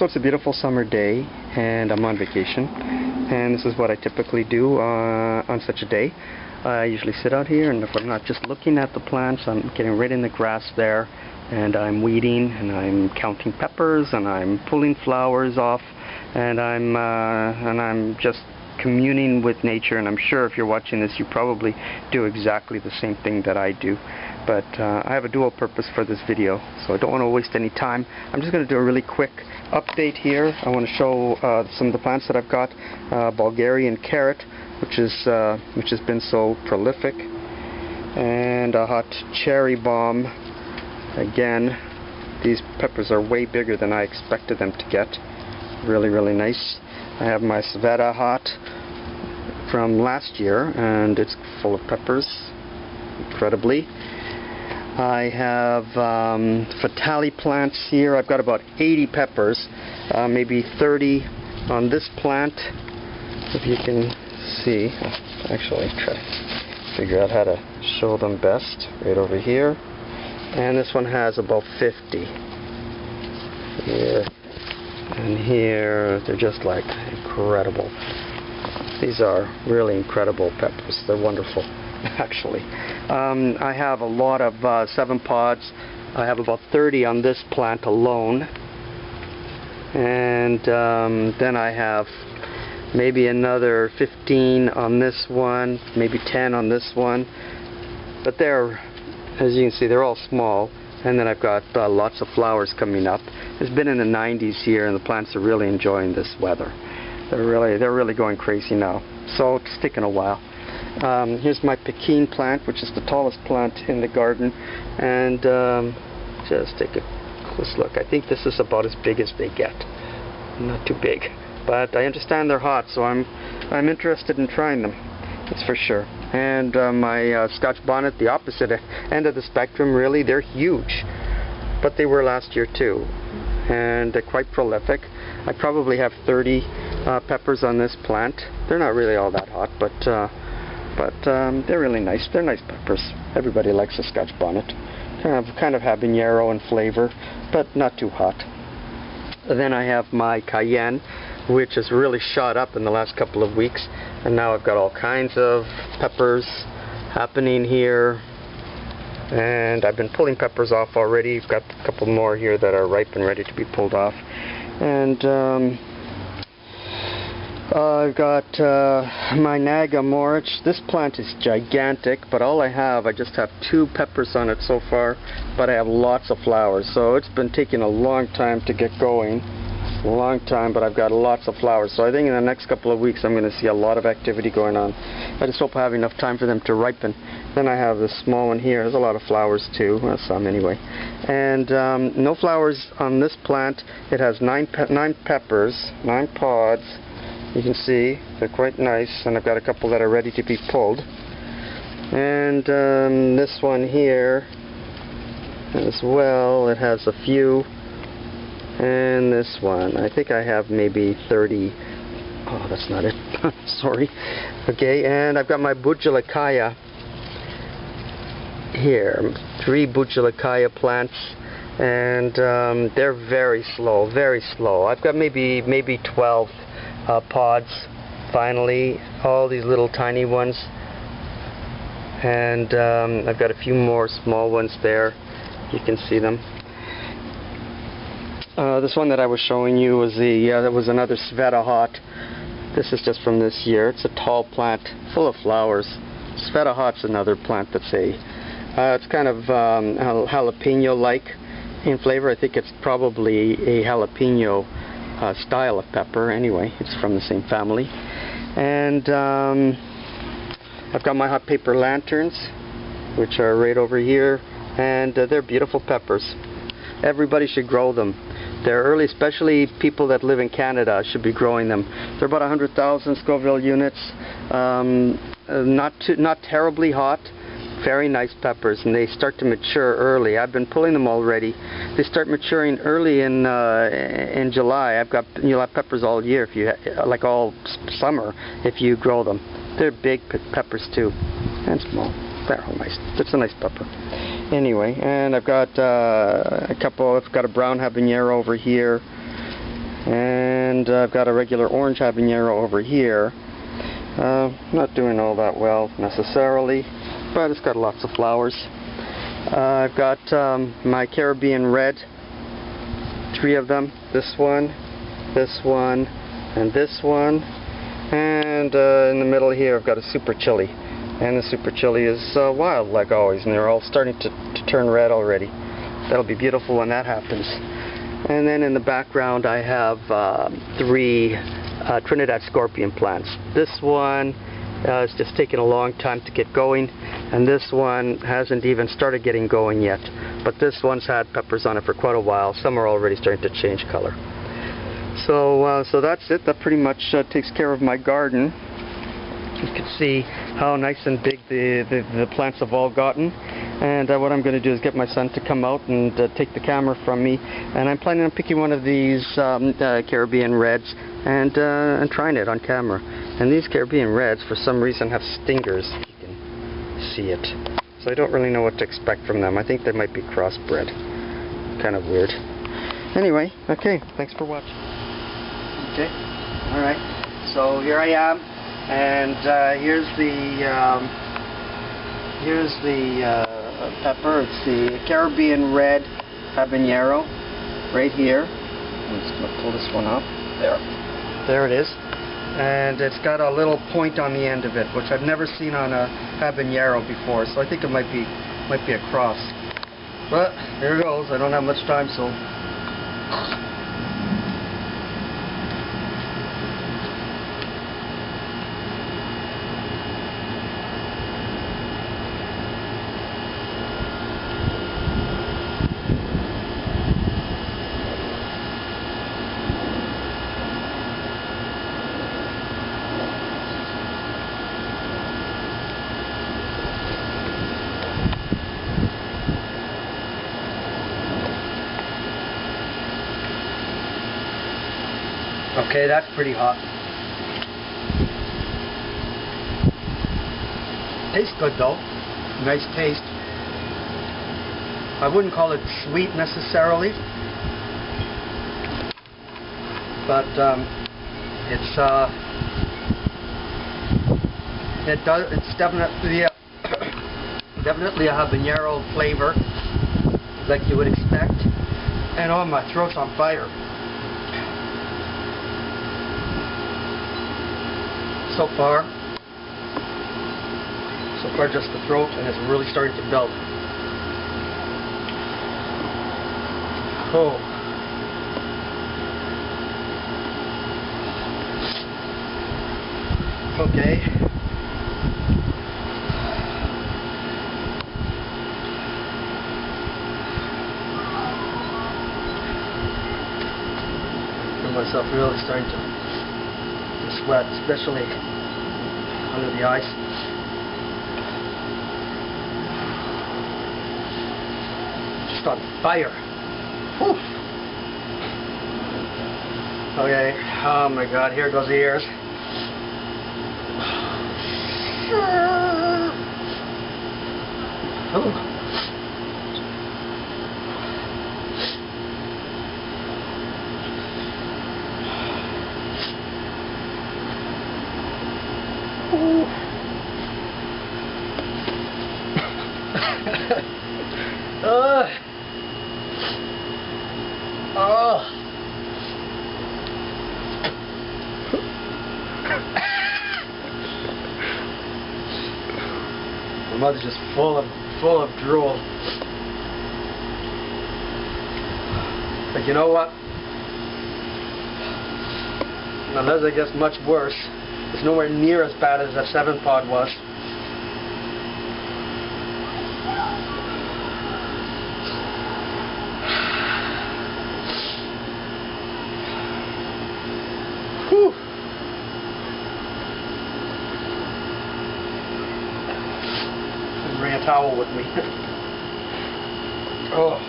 So it's a beautiful summer day and I'm on vacation, and this is what I typically do on such a day. I usually sit out here, and if I'm not just looking at the plants, I'm getting right in the grass there, and I'm weeding, and I'm counting peppers, and I'm pulling flowers off, and I'm just communing with nature. And I'm sure if you're watching this, you probably do exactly the same thing that I do. But I have a dual purpose for this video, so I don't want to waste any time. I'm just going to do a really quick update here. I want to show some of the plants that I've got. Bulgarian carrot, which has been so prolific, and a hot cherry bomb. Again, these peppers are way bigger than I expected them to get. Really, really nice. I have my Sveta hot from last year, and it's full of peppers, incredibly. I have Fatali plants here. I've got about 80 peppers, maybe 30 on this plant, if you can see. Actually, try to figure out how to show them best. Right over here. And this one has about 50. Here and here. They're just like incredible. These are really incredible peppers. They're wonderful, actually. I have a lot of 7 pods. I have about 30 on this plant alone. And then I have maybe another 15 on this one, maybe 10 on this one. But they're, as you can see, they're all small. And then I've got lots of flowers coming up. It's been in the 90s here, and the plants are really enjoying this weather. They're really going crazy now. So it's taken a while. Here's my Pekin plant, which is the tallest plant in the garden. And just take a close look. I think this is about as big as they get. Not too big. But I understand they're hot, so I'm interested in trying them. That's for sure. And my Scotch bonnet, the opposite end of the spectrum, really, they're huge. But they were last year too. And they're quite prolific. I probably have 30 peppers on this plant. They're not really all that hot, but they're really nice. They're nice peppers. Everybody likes a Scotch bonnet. Kind of habanero in flavor, but not too hot. And then I have my cayenne, which has really shot up in the last couple of weeks, and now I've got all kinds of peppers happening here, and I've been pulling peppers off already. I've got a couple more here that are ripe and ready to be pulled off. And I've got my Naga Morich. This plant is gigantic, but I just have 2 peppers on it so far, but I have lots of flowers, so it's been taking a long time to get going. A long time, but I've got lots of flowers, so I think in the next couple of weeks I'm going to see a lot of activity going on. I just hope I have enough time for them to ripen. Then I have this small one here. There's a lot of flowers too, well, some anyway. And no flowers on this plant. It has 9 peppers, 9 pods. You can see they're quite nice, and I've got a couple that are ready to be pulled. And this one here as well, it has a few. And this one, I think I have maybe 30. Oh, that's not it. Sorry. Okay, and I've got my Bujalakaya here. 3 Bujalakaya plants, and they're very slow, very slow. I've got maybe 12 pods, finally. All these little tiny ones. And I've got a few more small ones there. You can see them. This one that I was showing you was that was another Sveta hot. This is just from this year. It's a tall plant full of flowers. Sveta hot's another plant that's it's kind of jalapeno-like in flavor. I think it's probably a jalapeno style of pepper. Anyway, it's from the same family. And I've got my hot paper lanterns, which are right over here, and they're beautiful peppers. Everybody should grow them. They're early, especially people that live in Canada should be growing them. They're about 100,000 Scoville units. Not terribly hot. Very nice peppers, and they start to mature early. I've been pulling them already. They start maturing early in July. You'll have peppers all year, if you like all summer, if you grow them. They're big peppers too, and small. They're all nice. It's a nice pepper. Anyway, and I've got I've got a brown habanero over here, And I've got a regular Orange Habanero over here. Not doing all that well necessarily, but it's got lots of flowers. I've got my Caribbean Red, 3 of them. This one, and this one. And in the middle here I've got a Super Chili. And the Super Chili is wild like always, and they're all starting to turn red already. That'll be beautiful when that happens. And then in the background I have 3 Trinidad Scorpion plants. This one is just taking a long time to get going, and this one hasn't even started getting going yet. But this one's had peppers on it for quite a while. Some are already starting to change color. So that's it. That pretty much takes care of my garden. You can see how nice and big the plants have all gotten. And what I'm going to do is get my son to come out and take the camera from me. And I'm planning on picking one of these Caribbean Reds and trying it on camera. And these Caribbean Reds, for some reason, have stingers. You can see it. So I don't really know what to expect from them. I think they might be crossbred. Kind of weird. Anyway, okay. Thanks for watching. Okay. All right. So here I am, and here's the pepper. It's the Caribbean Red Habanero right here. I'm just going to pull this one up. There it is. And it's got a little point on the end of it, which I've never seen on a habanero before, so I think it might be a cross. But here it goes. I don't have much time, so okay, that's pretty hot. Tastes good though. Nice taste. I wouldn't call it sweet necessarily, but it's definitely definitely a habanero flavor, like you would expect. And oh, my throat's on fire. So far just the throat, and it's really starting to melt. Oh. Okay. I feel myself really starting to sweat, especially under the ice. Just on fire. Whew. Okay, oh my god, here goes the ears. Oh. Oh. My mouth's just full of drool. But you know what? Unless it gets much worse, it's nowhere near as bad as that 7-pod was. Whew. Bring a towel with me. Oh.